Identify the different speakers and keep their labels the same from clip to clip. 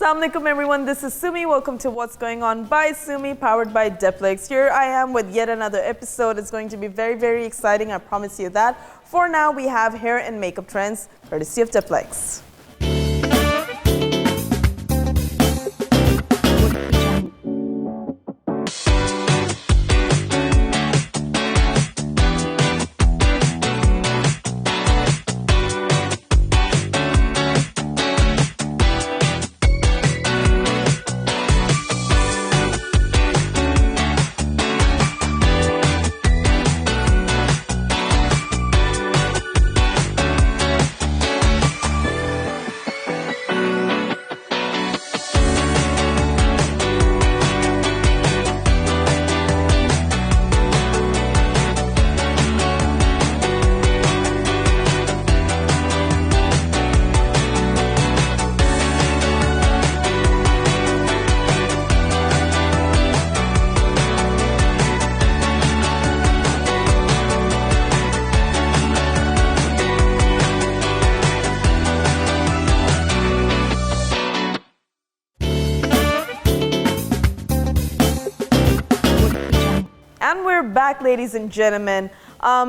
Speaker 1: Assalamu alaikum everyone, this is Sumi. Welcome to What's Going On by Sumi, powered by Depilex. Here I am with yet another episode. It's going to be very, very exciting, I promise you that. For now, we have hair and makeup trends, courtesy of Depilex. And we're back, ladies and gentlemen.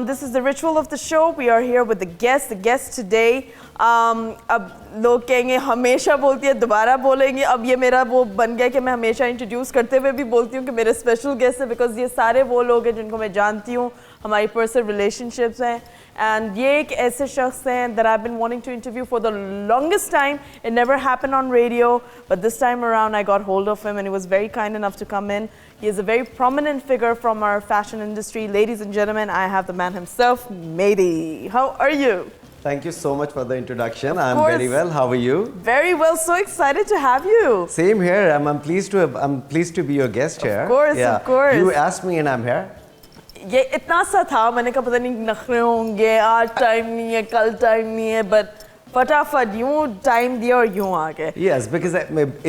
Speaker 1: This is the ritual of the show. We are here with the guest. The guest today. अब लोग कहेंगे हमेशा बोलती है दोबारा बोलेंगे अब ये मेरा वो बन गया कि मैं हमेशा इंट्रोड्यूस करते हुए भी बोलती हूँ कि मेरे स्पेशल गेस्ट है बिकॉज ये सारे वो लोग हैं जिनको मैं जानती हूँ हमारी पर्सनल रिलेशनशिप्स हैं and ये एक ऐसे शख्स हैं that I've been wanting to interview for the longest time. It never happened on radio, but this time around I got hold of him and he was very kind enough to come in. He is a very prominent figure from our fashion industry. Ladies and gentlemen, I have the man himself, Mehdi. How are you?
Speaker 2: Thank you so much for the introduction. I'm very well. How are you?
Speaker 1: Very well. So excited to have you.
Speaker 2: Same here. I'm pleased to be your guest here.
Speaker 1: Of course, yeah. Of course.
Speaker 2: You asked me and I'm here.
Speaker 1: ये इतना सा था मैंने कहा पता नहीं नखरे होंगे आज टाइम नहीं है कल टाइम नहीं है but फटाफट यूं टाइम दिया और यूं आ गए.
Speaker 2: Yes, because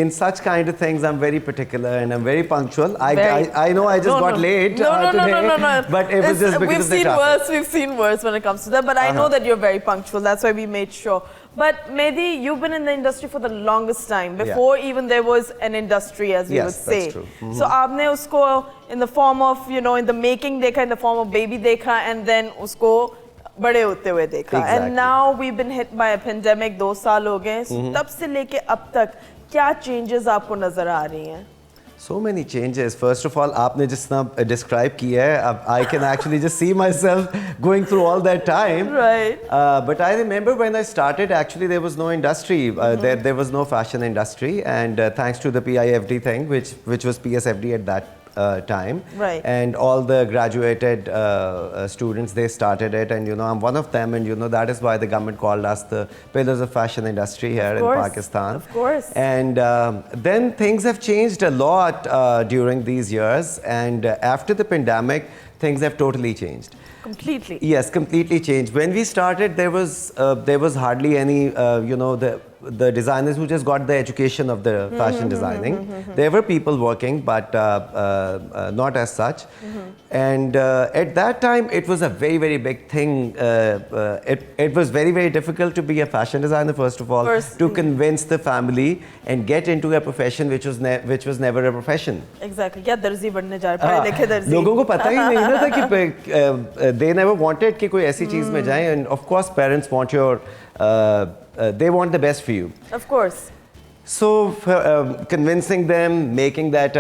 Speaker 2: in such kind of things I'm very particular and I'm very punctual. I know I just got late today, but it was just because of the traffic.
Speaker 1: We've seen worse when it comes to that, but I know that you're very punctual. That's why we made sure. But Mehdi, you've been in the industry for the longest time, before even there was an industry, as we would say.
Speaker 2: Yes, that's true.
Speaker 1: So आपने उसको in the form of, you know, in the making देखा, in the form of baby देखा, and then उसको बड़े होते हुए देखा.
Speaker 2: Exactly.
Speaker 1: And now we've been hit by a pandemic. 2 साल हो गए. तब से लेके अब तक क्या changes आपको नजर आ रही हैं?
Speaker 2: So many changes. First of all, आपने जितना describe किया है, I can actually just see myself going through all that time.
Speaker 1: Right.
Speaker 2: But I remember when I started, actually there was no industry. There was no fashion industry, and thanks to the PIFD thing, which was PSFD at that time,
Speaker 1: right.
Speaker 2: And all the graduated students, they started it, and you know I'm one of them, and you know that is why the government called us the pillars of fashion industry here in Pakistan.
Speaker 1: Of course.
Speaker 2: And then things have changed a lot during these years, and after the pandemic, things have totally changed.
Speaker 1: Completely.
Speaker 2: Yes, completely changed. When we started, there was hardly any, you know, the designers who just got the education of the fashion designing. There were people working, but not as such. And at that time, it was a very, very big thing. It was very, very difficult to be a fashion designer, first of all, to convince the family and get into a profession which was never a profession.
Speaker 1: Exactly. क्या दर्जी बनने जा रहे पढ़े लिखे दर्जी.
Speaker 2: लोगों को पता ही नहीं ना था कि they never wanted कि कोई ऐसी चीज़ में जाएं, and of course parents want your they want the best for you.
Speaker 1: Of course.
Speaker 2: So convincing them, making that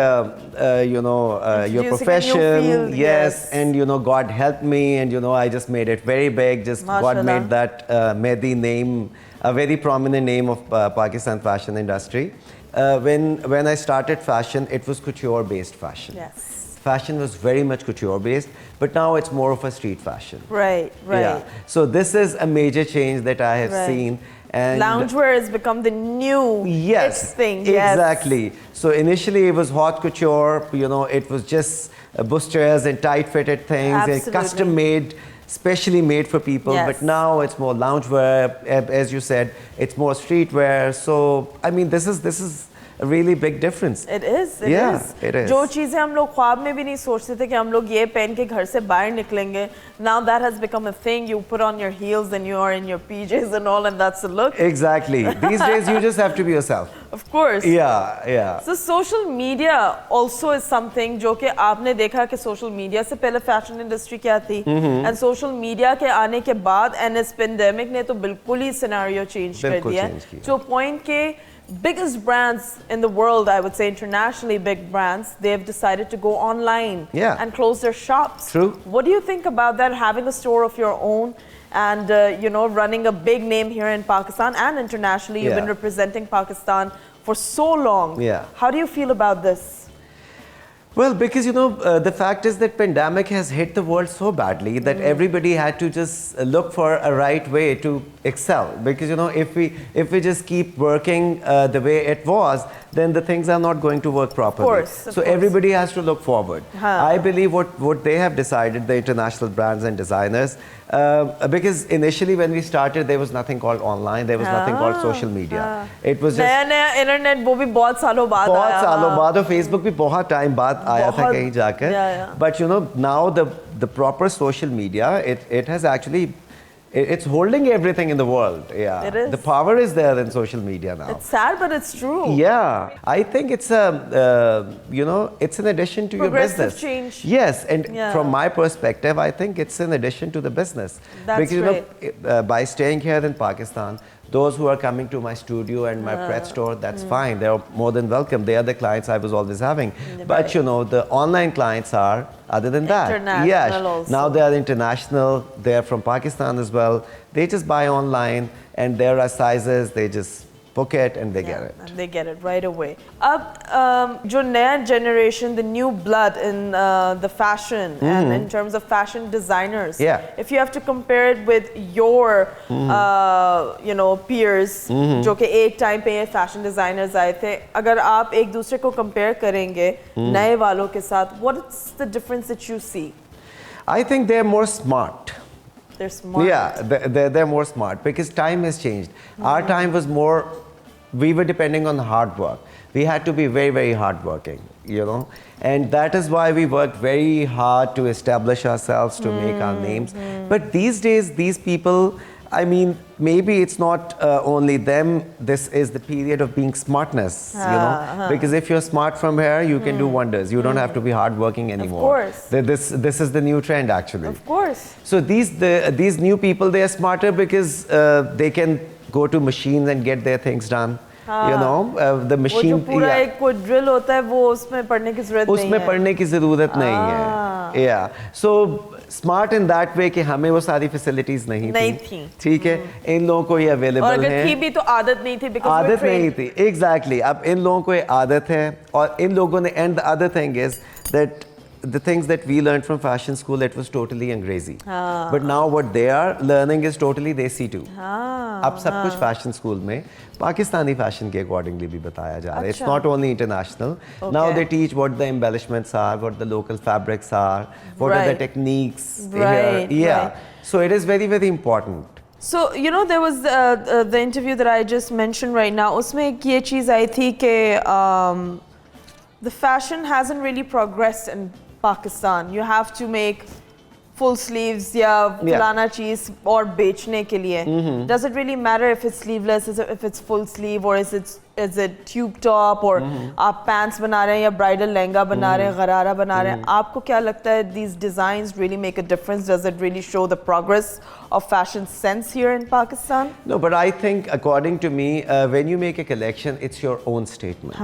Speaker 2: you know your profession,
Speaker 1: field,
Speaker 2: yes, and you know God helped me, and you know I just made it very big. Just
Speaker 1: Mashallah.
Speaker 2: God made that Mehdi name a very prominent name of Pakistan fashion industry. When I started fashion, it was couture based fashion.
Speaker 1: Yes.
Speaker 2: Fashion was very much couture based, but now it's more of a street fashion.
Speaker 1: Right, right.
Speaker 2: Yeah. So this is a major change that I have seen. And
Speaker 1: loungewear has become the new thing.
Speaker 2: Yes, exactly. So initially it was haute couture, you know, it was just bustiers and tight fitted things, custom made, specially made for people. But now it's more loungewear, as you said, it's more streetwear. So I mean, this is a really big difference.
Speaker 1: It is. It is.
Speaker 2: It is.
Speaker 1: जो चीजें हम लोग ख्वाब में भी नहीं सोचते थे कि हम लोग ये पहन के घर से बाहर निकलेंगे. Now that has become a thing. You put on your heels and you are in your PJs and all, and that's the look.
Speaker 2: Exactly. These days you just have to be yourself.
Speaker 1: Of course.
Speaker 2: Yeah.
Speaker 1: So social media also is something जो कि आपने देखा कि social media से पहले fashion industry क्या थी, and social media के आने के बाद and इस pandemic ने तो बिल्कुल ही scenario change कर दिया to a point के biggest brands in the world, I would say internationally big brands, they've decided to go online and close their shops.
Speaker 2: True.
Speaker 1: What do you think about that, having a store of your own and you know, running a big name here in Pakistan and internationally? You've been representing Pakistan for so long. How do you feel about this?
Speaker 2: Well, because you know, the fact is that pandemic has hit the world so badly that everybody had to just look for a right way to excel. Because you know, if we just keep working the way it was, then the things are not going to work properly.
Speaker 1: Of course.
Speaker 2: Everybody has to look forward. I believe what they have decided, the international brands and designers, because initially when we started, there was nothing called online, there was nothing called social media. It was just
Speaker 1: नया internet वो भी बहुत सालों बाद आया.
Speaker 2: बहुत सालों बाद और Facebook भी बहुत time बाद आया था कहीं जाकर. But you know, now the proper social media, it has actually, it's holding everything in the world.
Speaker 1: It is.
Speaker 2: The power is there in social media now.
Speaker 1: It's sad, but it's true.
Speaker 2: Yeah, I think it's a, you know, it's an addition to your business.
Speaker 1: Change.
Speaker 2: Yes, and from my perspective, I think it's an addition to the business.
Speaker 1: That's
Speaker 2: because you know, by staying here in Pakistan, those who are coming to my studio and my press store, that's fine. They're more than welcome. They are the clients I was always having. But you know, the online clients are, other than that,
Speaker 1: international also.
Speaker 2: Now they are international. They are from Pakistan as well. They just buy online, and there are sizes. They just book it and they get it.
Speaker 1: And they get it right away. Ab jo naya generation, the new blood in the fashion and in terms of fashion designers. If you have to compare it with your you know, peers जो कि एक time पे ये fashion designers आए थे, अगर आप एक दूसरे को compare करेंगे नए वालों के साथ, what's the difference that you see?
Speaker 2: I think they're more smart.
Speaker 1: They're smart.
Speaker 2: Yeah, they're more smart because time has changed. Our time was more, we were depending on hard work. We had to be very, very hardworking, you know. And that is why we worked very hard to establish ourselves, to make our names. But these days, these people, I mean, maybe it's not only them. This is the period of being smartness, you know. Because if you're smart from here, you can do wonders. You don't have to be hardworking anymore.
Speaker 1: Of course.
Speaker 2: This is the new trend, actually.
Speaker 1: Of course.
Speaker 2: So these new people, they are smarter because they can go to machines and get their things done. You know, the machine.
Speaker 1: वो जो पूरा एक कोई drill होता है, वो उसमें पढ़ने की ज़रूरत नहीं है.
Speaker 2: उसमें पढ़ने की ज़रूरत नहीं है. Yeah. So smart in that way कि हमें वो सारी facilities नहीं थी. ठीक है. इन लोगों को ये available है.
Speaker 1: और अगर थी भी तो आदत नहीं थी because
Speaker 2: आदत नहीं थी. Exactly. अब इन लोगों को ये आदत है और इन लोगों ने, and the other thing is that the things that we learned from fashion school, it was totally अंग्रेजी. But now what they are learning is totally desi too. अब सब कुछ fashion school में पाकिस्तानी fashion के accordingly भी बताया जा रहा है. It's not only international. Now they teach what the embellishments are, what the local fabrics are, what are the techniques here. Yeah. So it is very, very important.
Speaker 1: So, you know, there was the interview that I just mentioned right now. उसमें एक ये चीज़ आई थी कि the fashion hasn't really progressed in Pakistan. You have to make full sleeves या फलाना चीज़ और बेचने के लिए. Does it really matter if it's sleeveless, if it's full sleeve, or is it tube top, or आप pants बना रहे हैं या bridal लहंगा बना रहे हैं, गरारा बना रहे हैं? आपको क्या लगता है these designs really make a difference? Does it really show the progress of fashion sense here in Pakistan?
Speaker 2: No, but I think according to me, when you make a collection, it's your own statement.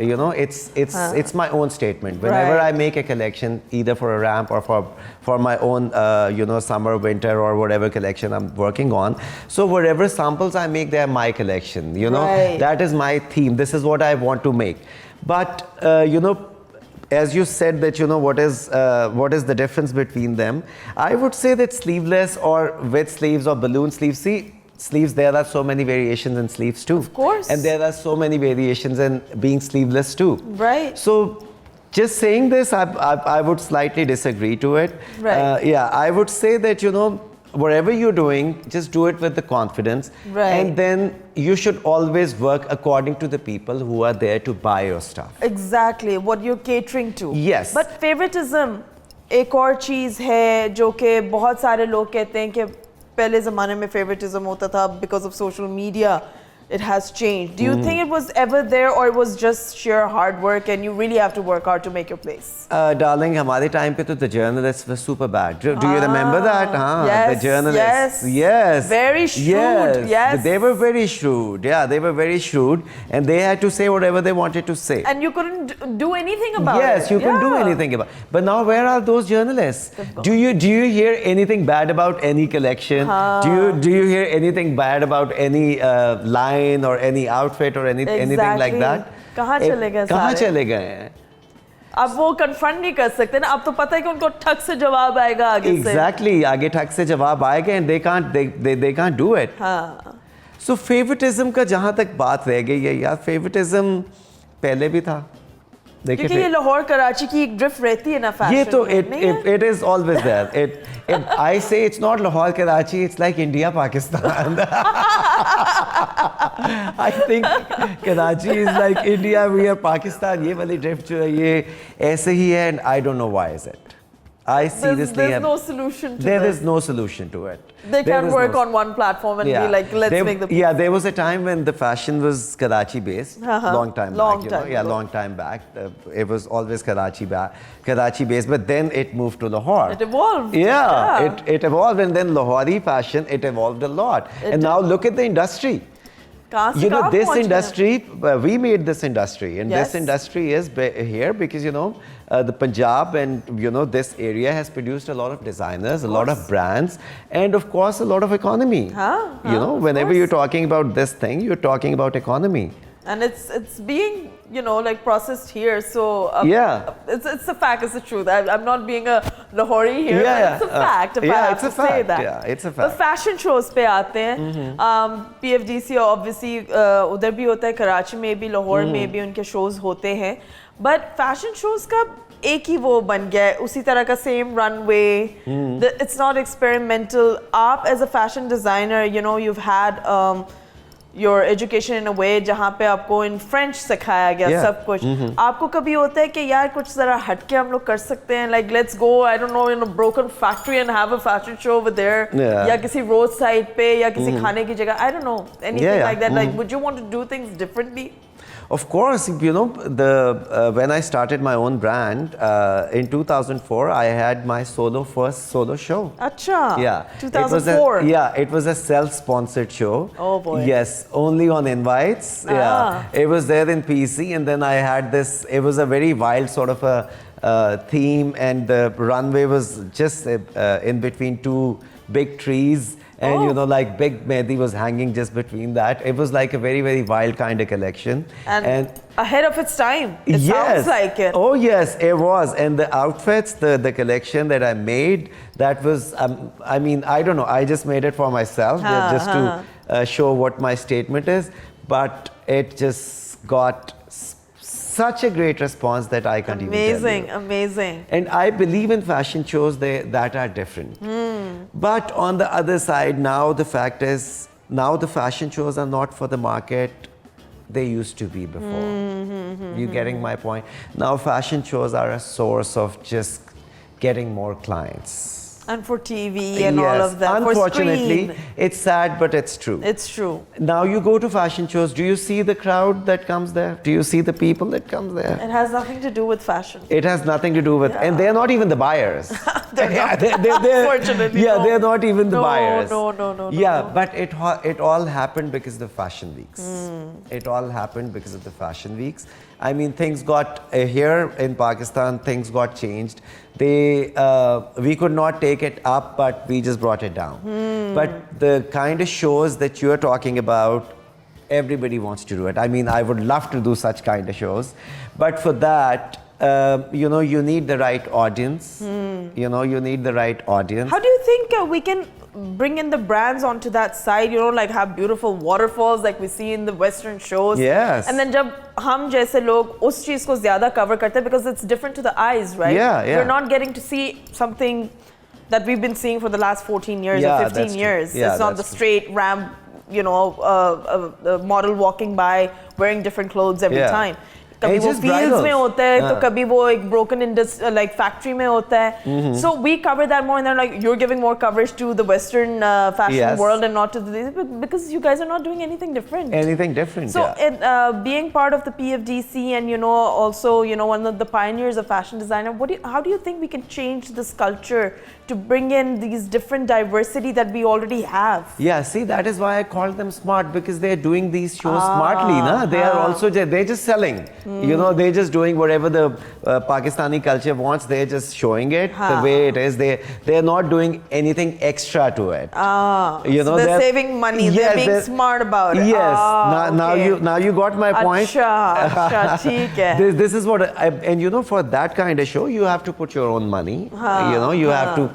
Speaker 2: You know, it's my own statement. Whenever I make a collection, either for a ramp or for my own, you know, summer, winter, or whatever collection I'm working on. So whatever samples I make, they are my collection. You know, that is my theme. This is what I want to make. But you know, as you said that, you know, what is the difference between them? I would say that sleeveless or with sleeves or balloon sleeves. See, sleeves, there are so many variations in sleeves too.
Speaker 1: Of course.
Speaker 2: And there are so many variations in being sleeveless too.
Speaker 1: Right.
Speaker 2: So just saying this, I would slightly disagree to it.
Speaker 1: Right.
Speaker 2: Yeah, I would say that, you know, whatever you're doing, just do it with the confidence.
Speaker 1: Right.
Speaker 2: And then you should always work according to the people who are there to buy your stuff.
Speaker 1: Exactly, what you're catering to.
Speaker 2: Yes.
Speaker 1: But favoritism एक और चीज़ है जो कि बहुत सारे लोग कहते हैं कि पहले ज़माने में favoritism होता था because of social media. it has changed. Do you think it was ever there, or it was just sheer hard work and you really have to work hard to make your place?
Speaker 2: Darling, हमारे time पे तो the journalists were super bad. Do you remember that?
Speaker 1: Yes,
Speaker 2: the journalists.
Speaker 1: yes. Very shrewd. Yes.
Speaker 2: They were very shrewd. Yeah, they were very shrewd, and they had to say whatever they wanted to say.
Speaker 1: And you couldn't do anything about it.
Speaker 2: Yes, you couldn't do anything about it. But now, where are those journalists? Do you hear anything bad about any collection? Do you hear anything bad about any line or any outfit or anything like that?
Speaker 1: कहाँ चले गए
Speaker 2: कहाँ चले गए हैं?
Speaker 1: अब वो confront नहीं कर सकते ना, अब तो पता है कि उनको ठग से जवाब आएगा आगे से.
Speaker 2: Exactly, आगे ठग से जवाब आएगा, and they can't do it.
Speaker 1: हाँ.
Speaker 2: So favoritism का जहाँ तक बात रह गई है यार, favoritism पहले भी था.
Speaker 1: क्योंकि ये लाहौर कराची की एक ड्रिफ्ट रहती है ना फैशन.
Speaker 2: ये तो it is always there. I say it's not Lahore Karachi, it's like India Pakistan. I think Karachi is like India, we are Pakistan. ये वाली ड्रिफ्ट जो है ये ऐसे ही है, and I don't know why is it. I seriously
Speaker 1: there's no solution to
Speaker 2: there
Speaker 1: this.
Speaker 2: is no solution to it.
Speaker 1: They can't work on one platform and be like, let's make the...
Speaker 2: Yeah, there was a time when the fashion was Karachi based, long time back. Yeah, long time back. It was always Karachi based, but then it moved to Lahore.
Speaker 1: It evolved.
Speaker 2: Yeah. It evolved, and then Lahori fashion, it evolved a lot. And now look at the industry. You know, this industry, we made this industry, and this industry is here because, you know, the Punjab and, you know, this area has produced a lot of designers, a lot of brands, and of course a lot of economy. You know, whenever you're talking about this thing, you're talking about economy.
Speaker 1: And it's being, you know, like processed here. So it's a fact, it's the truth. I'm not being a Lahori here, but it's a fact.
Speaker 2: It's a fact.
Speaker 1: Say that.
Speaker 2: Yeah, it's a fact.
Speaker 1: But fashion shows पे आते हैं. PFDC obviously उधर भी होता है, कराची में भी, लाहौर में भी उनके shows होते हैं. But fashion shows का एक ही वो बन गया है, उसी तरह का same runway. It's not experimental. आप as a fashion designer, you know, you've had your education in a way जहाँ पे आपको in French सिखाया गया सब कुछ. आपको कभी होता है कि यार कुछ ज़रा हटके हम लोग कर सकते हैं, like let's go, I don't know, in a broken factory and have a fashion show over there, या किसी roadside पे, या किसी खाने की जगह, I don't know, anything like that. Like, would you want to do things differently?
Speaker 2: Of course, you know, when I started my own brand in 2004, I had my first solo show.
Speaker 1: Acha.
Speaker 2: Yeah.
Speaker 1: 2004.
Speaker 2: It was a self-sponsored show.
Speaker 1: Oh boy.
Speaker 2: Yes, only on invites. Yeah. It was there in PC, and then I had this. It was a very wild sort of a theme, and the runway was just in between two big trees. And you know, like Big Mehdi was hanging just between that. It was like a very, very wild kind of collection.
Speaker 1: And ahead of its time. It sounds like it.
Speaker 2: Oh yes, it was. And the outfits, the collection that I made, that was, I mean, I don't know, I just made it for myself, just to show what my statement is. But it just got such a great response that I can't even tell you.
Speaker 1: Amazing.
Speaker 2: And I believe in fashion shows that are different. But on the other side, now the fact is, now the fashion shows are not for the market they used to be before. You getting my point? Now fashion shows are a source of just getting more clients.
Speaker 1: And for TV and all of that.
Speaker 2: Unfortunately,
Speaker 1: for screen.
Speaker 2: It's sad, but it's true.
Speaker 1: It's true.
Speaker 2: Now you go to fashion shows, do you see the crowd that comes there? Do you see the people that comes there?
Speaker 1: It has nothing to do with fashion.
Speaker 2: It has nothing to do with, and they're not even the buyers.
Speaker 1: Unfortunately,
Speaker 2: they're not even the buyers.
Speaker 1: No.
Speaker 2: Yeah, but it all happened because of the fashion weeks. It all happened because of the fashion weeks. I mean, things got here in Pakistan. Things got changed. We could not take it up, but we just brought it down. But the kind of shows that you're talking about, everybody wants to do it. I mean, I would love to do such kind of shows, but for that, you know, you need the right audience. You know, you need the right audience.
Speaker 1: How do you think we can bring in the brands onto that side, you know, like have beautiful waterfalls like we see in the Western shows?
Speaker 2: Yes.
Speaker 1: And then जब हम जैसे लोग उस चीज़ को ज़्यादा cover करते हैं, because it's different to the eyes, right?
Speaker 2: Yeah.
Speaker 1: We're not getting to see something that we've been seeing for the last 14 years or 15 years. It's not the straight ramp, you know, a model walking by wearing different clothes every time. कभी वो
Speaker 2: just
Speaker 1: fields
Speaker 2: bridals.
Speaker 1: में होता है तो कभी वो एक broken industry like factory में होता है. So we cover that more, and they're like, you're giving more coverage to the Western fashion
Speaker 2: Yes.
Speaker 1: world and not to the because you guys are not doing anything different.
Speaker 2: Anything different.
Speaker 1: So
Speaker 2: yeah.
Speaker 1: being part of the PFDC and also one of the pioneers of fashion designer, how do you think we can change this culture to bring in these different diversity that we already have?
Speaker 2: Yeah, see, that is why I call them smart, because they're doing these shows smartly. Na? They are also, they're just selling. They're just doing whatever the Pakistani culture wants. They're just showing it the way it is. They're not doing anything extra to it.
Speaker 1: So they're saving money.
Speaker 2: Yes,
Speaker 1: they're being smart about it.
Speaker 2: Yes. Now you got my point.
Speaker 1: Acha, theek hai.
Speaker 2: This is what and for that kind of show you have to put your own money.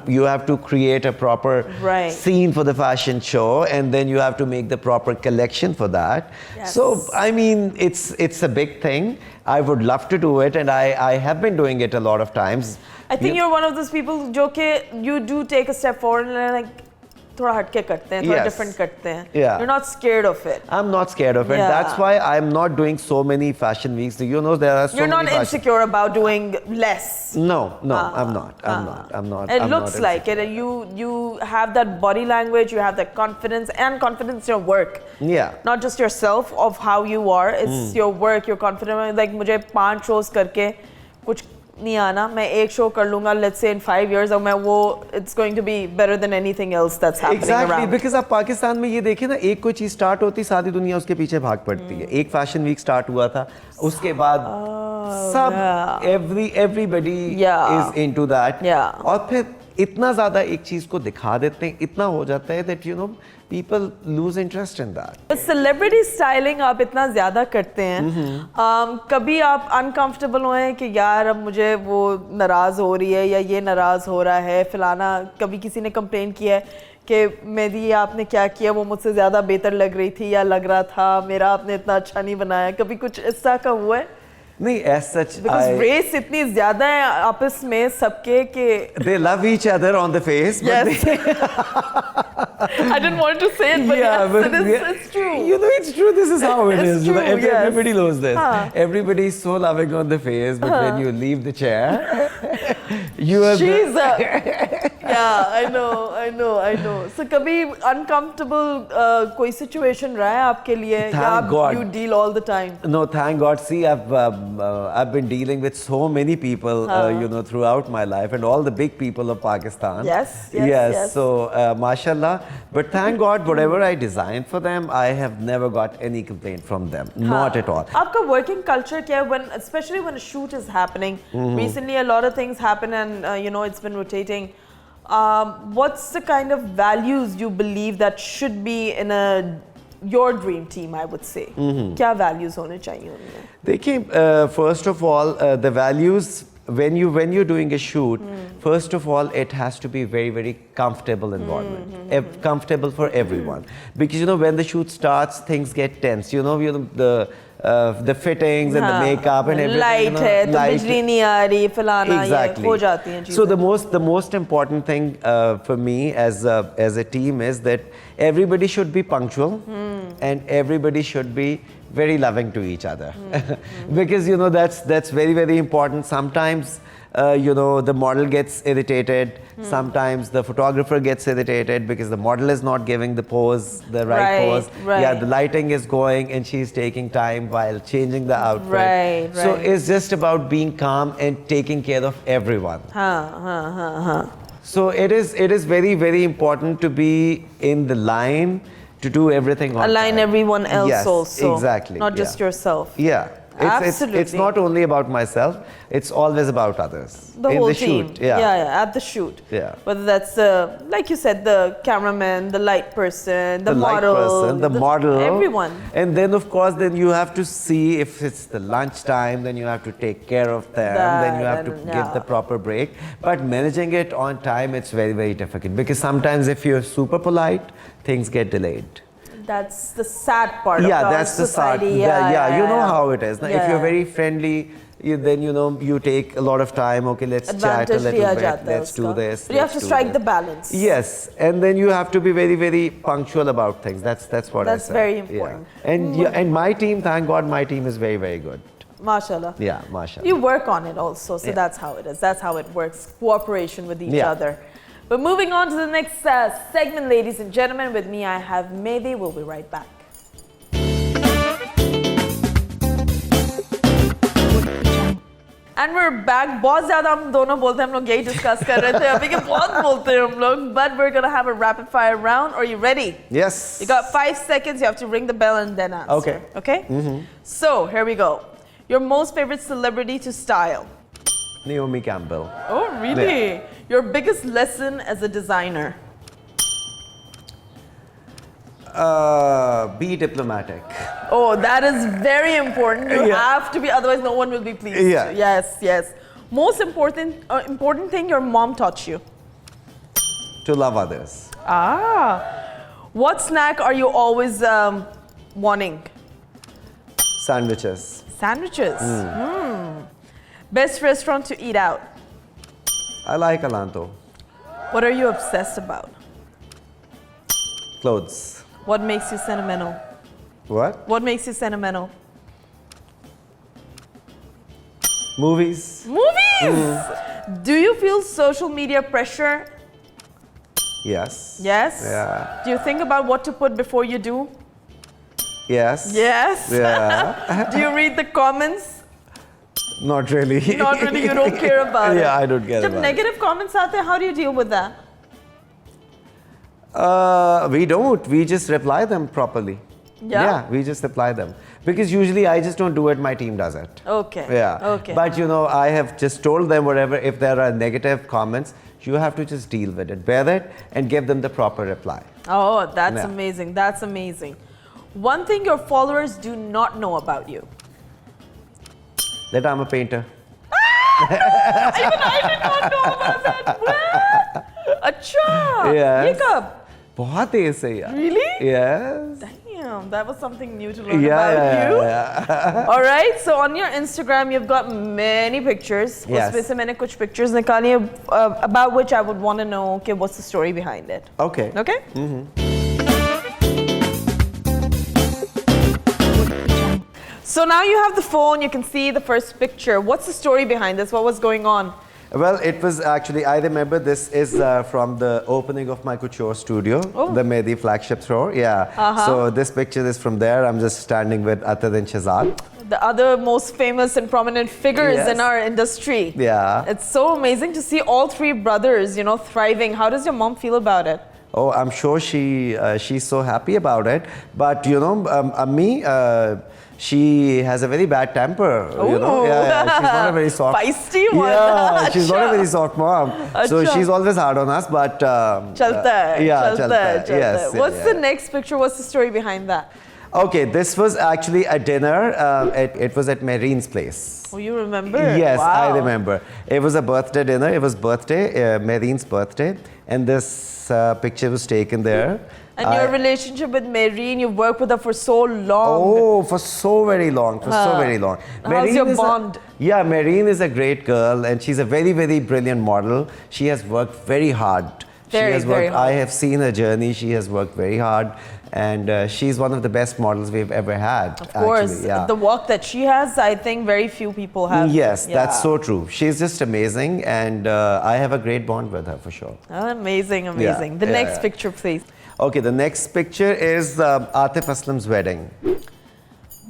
Speaker 2: You have to create a proper scene for the fashion show, and then you have to make the proper collection for that.
Speaker 1: Yes.
Speaker 2: So I mean, it's a big thing. I would love to do it, and I have been doing it a lot of times.
Speaker 1: I think you're one of those people जो कि you do take a step forward and like थोड़ा हटके करते हैं, थोड़ा different करते हैं.
Speaker 2: Yeah.
Speaker 1: You're not scared of it.
Speaker 2: I'm not scared of it.
Speaker 1: Yeah.
Speaker 2: That's why I'm not doing so many fashion weeks. There are so
Speaker 1: You're
Speaker 2: many
Speaker 1: not insecure about doing less.
Speaker 2: No, I'm not.
Speaker 1: It looks like it. You have that body language, you have that confidence, and confidence in your work.
Speaker 2: Yeah.
Speaker 1: Not just yourself of how you are. It's your work. You're confident. Like मुझे 5 shows करके कुछ नहीं आना, मैं एक show कर लूंगा, let's say in 5 years, और मैं वो it's going to be better than anything else that's happening
Speaker 2: exactly,
Speaker 1: around.
Speaker 2: because आप पाकिस्तान में ये देखें ना, एक कोई चीज स्टार्ट होती सारी दुनिया उसके पीछे भाग पड़ती है. एक फैशन वीक स्टार्ट हुआ था, उसके बाद सब everybody is into that. और फिर इतना ज्यादा एक चीज को दिखा देते हैं, इतना हो जाता है that people lose interest in that.
Speaker 1: Celebrity styling आप इतना ज़्यादा करते हैं, कभी आप uncomfortable हुए कि यार अब मुझे वो नाराज़ हो रही है या ये नाराज़ हो रहा है फलाना, कभी किसी ने कंप्लेन किया है कि मेहदी आपने क्या किया, वो मुझसे ज़्यादा बेहतर लग रही थी या लग रहा था, मेरा आपने इतना अच्छा नहीं बनाया, कभी कुछ इस तरह का हुआ है?
Speaker 2: नहीं, as such,
Speaker 1: because race इतनी ज़्यादा है आपस में सबके कि
Speaker 2: they love each other on the face.
Speaker 1: Yes. I didn't want to say it, but it's true.
Speaker 2: It's true. This is how it is.
Speaker 1: True,
Speaker 2: Everybody knows this. Everybody is so loving on the face, but when you leave the chair, you are.
Speaker 1: Yeah, I know. So कभी uncomfortable कोई situation रहा है आपके लिए?
Speaker 2: Thank God.
Speaker 1: You deal all the time.
Speaker 2: No, thank God. See, I've been dealing with so many people, throughout my life, and all the big people of Pakistan.
Speaker 1: Yes.
Speaker 2: So, mashallah. But thank God, whatever I designed for them, I have never got any complaint from them. Not at all.
Speaker 1: आपका working culture क्या है, especially when a shoot is happening? Recently, a lot of things happen, and it's been rotating. What's the kind of values you believe that should be in your dream team, I would say? क्या values होने चाहिए उनमें?
Speaker 2: देखिए, first of all, the values, when you're doing a shoot, first of all, it has to be very, very comfortable environment, comfortable for everyone. Because when the shoot starts, things get tense. The fittings and the makeup and everything.
Speaker 1: Light है, तो बिजली नहीं आ रही, फलाना ये हो जाती हैं चीजें.
Speaker 2: So the most important thing for me as a team is that everybody should be punctual and everybody should be very loving to each other. Because that's very, very important. Sometimes the model gets irritated. Sometimes the photographer gets irritated because the model is not giving the pose, the right pose. Yeah, the lighting is going and she's taking time while changing the outfit. So it's just about being calm and taking care of everyone. So it is very, very important to be in the line, to do everything on
Speaker 1: align
Speaker 2: time.
Speaker 1: Everyone else also.
Speaker 2: Exactly.
Speaker 1: Not just yourself.
Speaker 2: Yeah. It's not only about myself, it's always about others.
Speaker 1: The whole
Speaker 2: team.
Speaker 1: Shoot. Yeah, at the shoot.
Speaker 2: Yeah.
Speaker 1: Whether that's, like you said, the cameraman, the light person, the model.
Speaker 2: Light person, the model.
Speaker 1: Everyone.
Speaker 2: And then, of course, then you have to see if it's the lunch time, then you have to take care of them, then you have to give the proper break. But managing it on time, it's very, very difficult. Because sometimes if you're super polite, things get delayed.
Speaker 1: That's the sad part of
Speaker 2: that's
Speaker 1: society.
Speaker 2: The sad. You know how it is. Now, if you're very friendly, then you take a lot of time. Okay, let's chat a little bit. Let's do this.
Speaker 1: But you have to strike the balance.
Speaker 2: Yes, and then you have to be very, very punctual about things. That's what I said.
Speaker 1: That's very important.
Speaker 2: And my team, thank God, my team is very, very good.
Speaker 1: Mashallah.
Speaker 2: Yeah, mashallah.
Speaker 1: You work on it also, so
Speaker 2: Yeah.
Speaker 1: that's how it is. That's how it works. Cooperation with each
Speaker 2: Yeah.
Speaker 1: other. But moving on to the next segment, ladies and gentlemen, with me I have Mehdi. We'll be right back. And we're back. बहुत ज़्यादा हम दोनों बोलते हैं, हम लोग यही discuss कर रहे थे अभी कि बहुत बोलते हैं हम लोग. But we're gonna have a rapid fire round. Are you ready?
Speaker 2: Yes.
Speaker 1: You got 5 seconds. You have to ring the bell and then answer.
Speaker 2: Okay.
Speaker 1: Okay? So here we go. Your most favorite celebrity to style?
Speaker 2: Naomi Campbell.
Speaker 1: Oh, really?
Speaker 2: Yeah.
Speaker 1: Your biggest lesson as a designer?
Speaker 2: Be diplomatic.
Speaker 1: Oh, that is very important. You
Speaker 2: Yeah.
Speaker 1: have to be, otherwise no one will be pleased.
Speaker 2: Yeah.
Speaker 1: Yes, yes. Most important thing your mom taught you?
Speaker 2: To love others.
Speaker 1: Ah. What snack are you always wanting?
Speaker 2: Sandwiches.
Speaker 1: Sandwiches. Best restaurant to eat out?
Speaker 2: I like Alanto.
Speaker 1: What are you obsessed about?
Speaker 2: Clothes.
Speaker 1: What makes you sentimental?
Speaker 2: What?
Speaker 1: What makes you sentimental?
Speaker 2: Movies.
Speaker 1: Movies! Do you feel social media pressure?
Speaker 2: Yes.
Speaker 1: Yes?
Speaker 2: Yeah.
Speaker 1: Do you think about what to put before you do?
Speaker 2: Yes.
Speaker 1: Yes?
Speaker 2: Yeah.
Speaker 1: Do you read the comments?
Speaker 2: Not really.
Speaker 1: Not really, you don't care about it.
Speaker 2: Yeah, I don't care
Speaker 1: Jab
Speaker 2: about
Speaker 1: negative comments aate hain, how do you deal with that?
Speaker 2: We don't. We just reply them properly.
Speaker 1: Yeah?
Speaker 2: we just reply them. Because usually I just don't do it, my team does it.
Speaker 1: Okay.
Speaker 2: Yeah.
Speaker 1: Okay.
Speaker 2: But you know, I have just told them whatever, if there are negative comments, you have to just deal with it, bear it, and give them the proper reply.
Speaker 1: Oh, that's
Speaker 2: Yeah.
Speaker 1: amazing. That's amazing. One thing your followers do not know about you.
Speaker 2: That I'm a painter.
Speaker 1: Even I did not know about that. What? Acha.
Speaker 2: Yes.
Speaker 1: Ye kab?
Speaker 2: बहुत तेज से यार.
Speaker 1: Really?
Speaker 2: Yes.
Speaker 1: Damn, that was something new to learn
Speaker 2: Yeah,
Speaker 1: about
Speaker 2: yeah,
Speaker 1: you.
Speaker 2: yeah.
Speaker 1: All right, so on your Instagram, you've got many pictures.
Speaker 2: Yes.
Speaker 1: उसमें से मैंने कुछ pictures निकाली हैं, about which I would want to know, okay, what's the story behind it?
Speaker 2: Okay.
Speaker 1: Okay? So now you have the phone, you can see the first picture. What's the story behind this? What was going on?
Speaker 2: Well, it was actually, I remember this is from the opening of my couture studio, the Mehdi flagship store. Yeah. So this picture is from there. I'm just standing with Atif and Shazad.
Speaker 1: The other most famous and prominent figures
Speaker 2: Yes.
Speaker 1: in our industry.
Speaker 2: Yeah.
Speaker 1: It's so amazing to see all three brothers, you know, thriving. How does your mom feel about it?
Speaker 2: Oh, I'm sure she's so happy about it. But you know, Ammi, she has a very bad temper. You know, she's not a very soft.
Speaker 1: Feisty one.
Speaker 2: Yeah, she's not a
Speaker 1: Acha.
Speaker 2: very soft mom. So
Speaker 1: Acha.
Speaker 2: she's always hard on us. But
Speaker 1: Chalta hai,
Speaker 2: yeah,
Speaker 1: chalta hai, chalta hai.
Speaker 2: Yes.
Speaker 1: What's
Speaker 2: yeah.
Speaker 1: the next picture? What's the story behind that?
Speaker 2: Okay, this was actually a dinner. It was at Marine's place.
Speaker 1: Oh, you remember?
Speaker 2: Yes,
Speaker 1: Wow.
Speaker 2: I remember. It was a birthday dinner. It was Marine's birthday, and this picture was taken there.
Speaker 1: And your relationship with Marine, you've worked with her for so long.
Speaker 2: Oh, for so very long, so very long.
Speaker 1: How's your
Speaker 2: is
Speaker 1: bond?
Speaker 2: Marine is a great girl, and she's a very, very brilliant model. She has worked very hard.
Speaker 1: Very, very hard.
Speaker 2: I have seen her journey. She has worked very hard, and she's one of the best models we've ever had.
Speaker 1: Of course.
Speaker 2: Actually, yeah.
Speaker 1: The work that she has, I think very few people have.
Speaker 2: Yes,
Speaker 1: Yeah.
Speaker 2: that's so true. She's just amazing, and I have a great bond with her for sure.
Speaker 1: Amazing, amazing. The next picture, please.
Speaker 2: Okay, the next picture is Atif Aslam's wedding.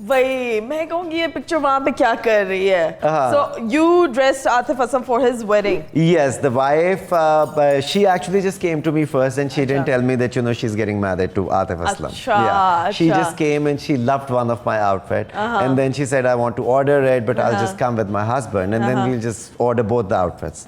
Speaker 1: भाई मैं कहूँगी ये picture वहाँ पे क्या कर रही है? So you dressed Atif Aslam for his wedding.
Speaker 2: Yes, the wife, she actually just came to me first, and she didn't tell me that, you know, she's getting married to Atif Aslam.
Speaker 1: Acha,
Speaker 2: She
Speaker 1: acha.
Speaker 2: just came and she loved one of my outfit, and then she said, I want to order it, but I'll just come with my husband, and then we'll just order both the outfits.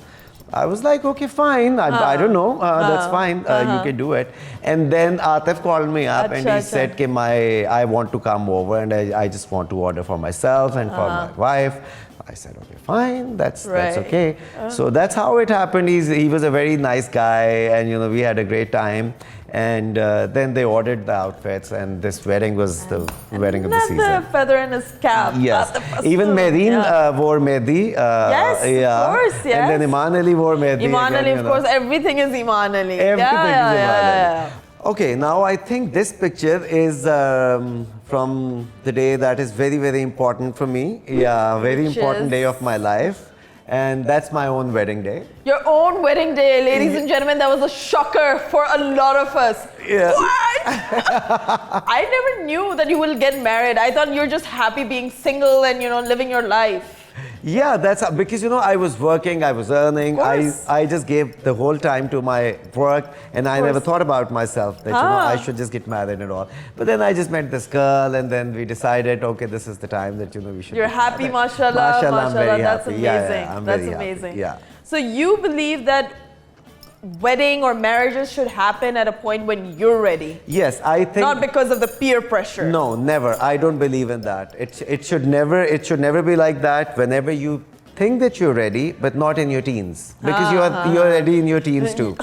Speaker 2: I was like, okay, fine. I don't know. That's fine. You can do it. And then Atif called me up and he said, I want to come over and I just want to order for myself and for my wife. I said, okay, fine. That's okay. So that's how it happened. He was a very nice guy, and you know, we had a great time. And then they ordered the outfits, and this wedding was the wedding of the season.
Speaker 1: Another feather in his cap.
Speaker 2: Yes.
Speaker 1: Atif Aslam.
Speaker 2: Even Marine wore Mehdi.
Speaker 1: Yes, of course, yes.
Speaker 2: And then Iman Ali wore Mehdi.
Speaker 1: Iman
Speaker 2: again,
Speaker 1: Ali,
Speaker 2: you
Speaker 1: of
Speaker 2: know.
Speaker 1: course, everything is Iman Ali.
Speaker 2: Everything is Iman Ali. Okay, now I think this picture is from the day that is very, very important for me. Yeah, very important day of my life. And that's my own wedding day.
Speaker 1: Your own wedding day, ladies and gentlemen. That was a shocker for a lot of us.
Speaker 2: Yeah.
Speaker 1: What? I never knew that you will get married. I thought you're just happy being single and, you know, living your life.
Speaker 2: Yeah, that's because, you know, I was working, I was earning. I just gave the whole time to my work, and I never thought about myself that, you know, I should just get married and all. But then I just met this girl, and then we decided, okay, this is the time that, you know, we should.
Speaker 1: You're happy, mashallah,
Speaker 2: mashallah, I'm very
Speaker 1: that's
Speaker 2: happy.
Speaker 1: amazing.
Speaker 2: Yeah, I'm
Speaker 1: that's
Speaker 2: very
Speaker 1: amazing.
Speaker 2: Happy. Yeah.
Speaker 1: So you believe that wedding or marriages should happen at a point when you're ready?
Speaker 2: Yes, I think.
Speaker 1: Not because of the peer pressure.
Speaker 2: No, never. I don't believe in that. It should never be like that. Whenever you think that you're ready, but not in your teens, because you're ready in your teens too.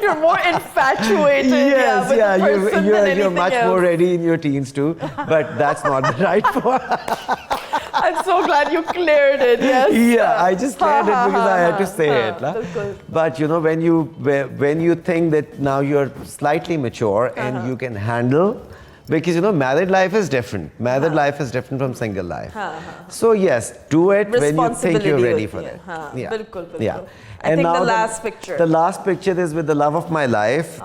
Speaker 1: You're more infatuated.
Speaker 2: Yes,
Speaker 1: with the person than
Speaker 2: you're much
Speaker 1: else.
Speaker 2: more ready in your teens too. But that's not the right one.
Speaker 1: I'm so glad you cleared it. Yes.
Speaker 2: Yeah, I just cleared it because I had to say it. But you know, when you think that now you're slightly mature and you can handle. Because, you know, married life is different. Married life is different from single life. So yes, do it when you think you're ready for it.
Speaker 1: Yeah. Bilkul.
Speaker 2: Yeah.
Speaker 1: I think the last picture.
Speaker 2: The last picture is with the love of my life,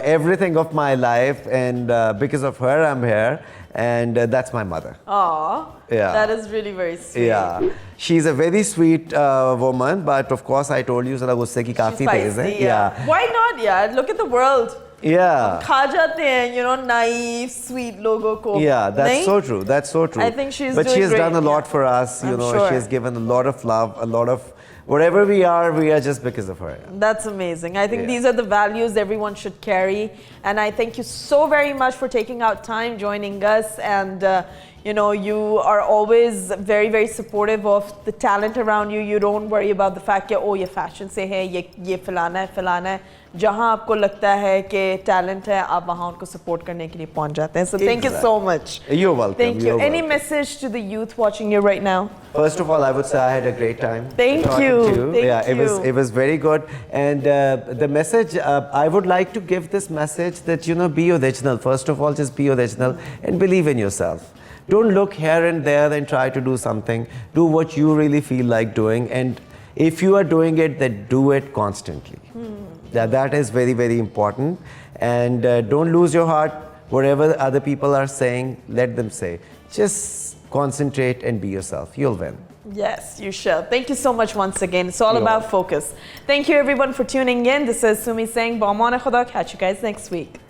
Speaker 2: everything of my life, and because of her, I'm here, and that's my mother.
Speaker 1: Aww.
Speaker 2: Yeah.
Speaker 1: That is really very sweet.
Speaker 2: Yeah. She's a very sweet woman, but of course, I told you, zara gusse ki kafi tez hai.
Speaker 1: Yeah. Why not? Yeah. Look at the world.
Speaker 2: Yeah.
Speaker 1: खा जाते हैं, you know, naive, sweet लोगों को.
Speaker 2: Yeah, that's so true. That's so true.
Speaker 1: I think she's
Speaker 2: But
Speaker 1: doing
Speaker 2: she has
Speaker 1: great.
Speaker 2: done a lot for us. You know, she has given a lot of love, a lot of wherever we are just because of her.
Speaker 1: That's amazing. I think these are the values everyone should carry. And I thank you so very much for taking out time, joining us. And, you know, you are always very, very supportive of the talent around you. You don't worry about the fact that, oh, ye fashion se hai, ye filana hai. जहाँ आपको लगता है कि talent है आप वहाँ उनको support करने के लिए पहुँच जाते हैं. So thank you so much.
Speaker 2: You're welcome.
Speaker 1: Thank you. Any message to the youth watching you right now?
Speaker 2: First of all, I would say I had a great time.
Speaker 1: Thank you.
Speaker 2: Yeah, it was very good. And the message I would like to give this message that, you know, be original. First of all, just be original and believe in yourself. Don't look here and there and try to do something. Do what you really feel like doing, and if you are doing it, then do it constantly. That is very, very important. And don't lose your heart. Whatever other people are saying, let them say. Just concentrate and be yourself. You'll win.
Speaker 1: Yes, you shall. Thank you so much once again. It's all about focus. Thank you everyone for tuning in. This is Sumi saying, Baumana Khuda. Catch you guys next week.